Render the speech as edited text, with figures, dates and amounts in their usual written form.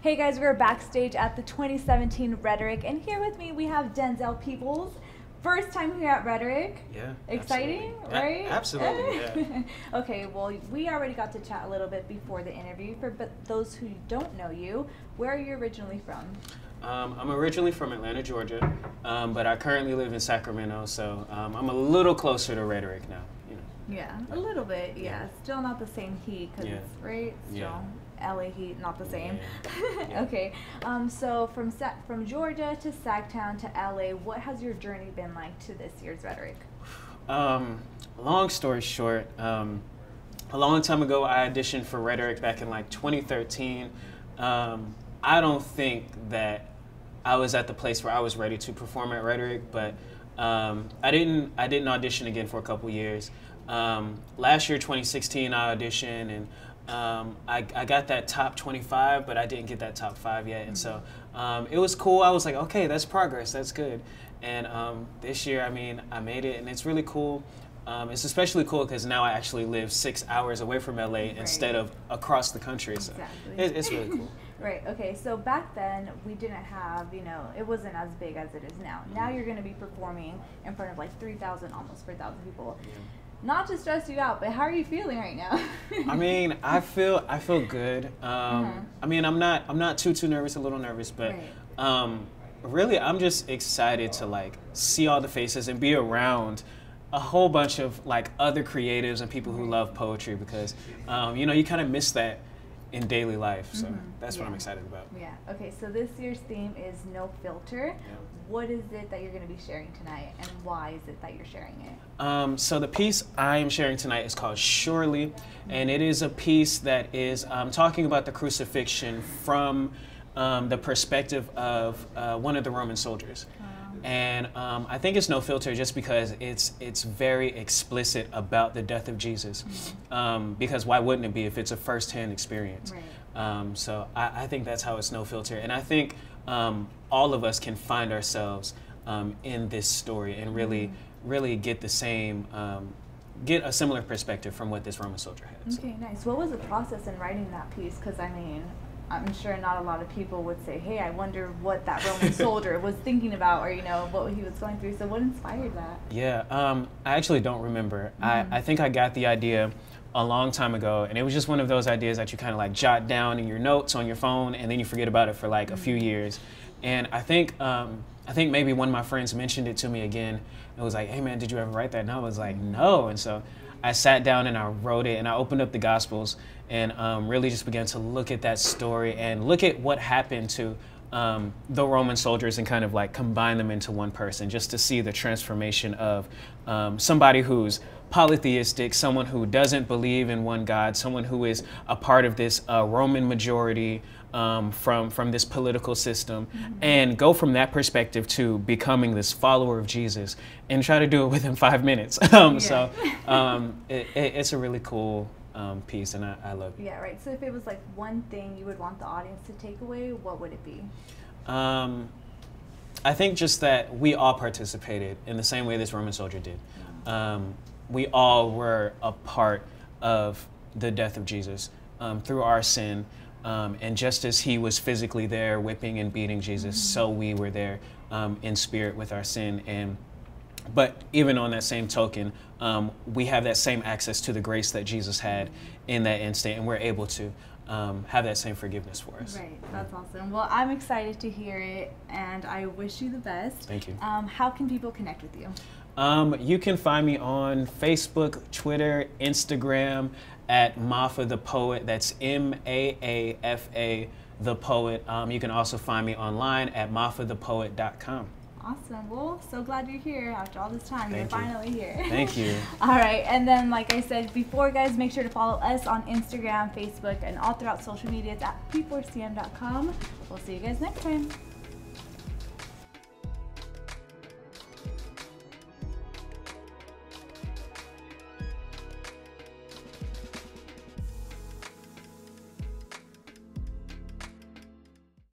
Hey guys, we're backstage at the 2017 Rhetoric, and here with me we have Denzel Peoples. First time here at Rhetoric. Yeah. Exciting, absolutely. right? Absolutely, yeah. Okay, well, we already got to chat a little bit before the interview. But those who don't know you, where are you originally from? I'm originally from Atlanta, Georgia, but I currently live in Sacramento, so I'm a little closer to Rhetoric now. You know. Yeah, a little bit, yeah. Still not the same heat, because Yeah. it's, right? Still. Yeah. LA heat, not the same. Yeah. Okay, so from Georgia to Sacktown to LA, what has your journey been like to this year's Rhetoric? Long story short, a long time ago I auditioned for Rhetoric back in like 2013. I don't think that I was at the place where I was ready to perform at Rhetoric, but I didn't audition again for a couple years. Last year, 2016, I auditioned and I got that top 25, but I didn't get that top 5 yet, and so it was cool. I was like, okay, that's progress, that's good. And this year, I mean, I made it, and it's really cool. It's especially cool because now I actually live 6 hours away from LA instead of across the country. So exactly. it's really cool. Right, okay, so back then we didn't have, it wasn't as big as it is now. Now you're going to be performing in front of like 3,000, almost 4,000 people. Yeah. Not to stress you out, but how are you feeling right now? I mean, I feel good. I mean, I'm not too nervous, a little nervous, but really I'm just excited to like see all the faces and be around a whole bunch of like other creatives and people who love poetry, because you kind of miss that in daily life, so that's what I'm excited about. Yeah, okay, so this year's theme is No Filter. Yeah. What is it that you're going to be sharing tonight, and why is it that you're sharing it? So the piece I am sharing tonight is called Surely, and it is a piece that is talking about the crucifixion from the perspective of one of the Roman soldiers. And I think it's no filter just because it's very explicit about the death of Jesus. Because why wouldn't it be if it's a first-hand experience? Right. So I think that's how it's no filter. And I think all of us can find ourselves in this story and really get the same, get a similar perspective from what this Roman soldier had. Okay, nice. What was the process in writing that piece? Because I mean, I'm sure not a lot of people would say, hey, I wonder what that Roman soldier was thinking about, or what he was going through. So what inspired that? Yeah, I actually don't remember. I think I got the idea a long time ago, and it was just one of those ideas that you kind of like jot down in your notes on your phone, and then you forget about it for like a few years. And I think maybe one of my friends mentioned it to me again. It was like, hey man, did you ever write that? And I was like, no. And so I sat down and I wrote it, and I opened up the Gospels and really just began to look at that story and look at what happened to the Roman soldiers and kind of like combine them into one person, just to see the transformation of somebody who's polytheistic, someone who doesn't believe in one God, someone who is a part of this Roman majority from this political system, and go from that perspective to becoming this follower of Jesus and try to do it within 5 minutes. So it's a really cool piece, and I love it. Yeah, right. So if it was like one thing you would want the audience to take away, what would it be? I think just that we all participated in the same way this Roman soldier did. We all were a part of the death of Jesus through our sin. And just as he was physically there whipping and beating Jesus, so we were there in spirit with our sin. But even on that same token, we have that same access to the grace that Jesus had in that instant, and we're able to have that same forgiveness for us. Right, that's awesome. Well, I'm excited to hear it, and I wish you the best. Thank you. How can people connect with you? You can find me on Facebook, Twitter, Instagram at Maafa the Poet. That's M-A-A-F-A the Poet. You can also find me online at maafathepoet.com. Awesome. Well, so glad you're here after all this time. Thank you're you. finally here. Thank you. All right. And then, like I said before, guys, make sure to follow us on Instagram, Facebook, and all throughout social media at p4cm.com. We'll see you guys next time.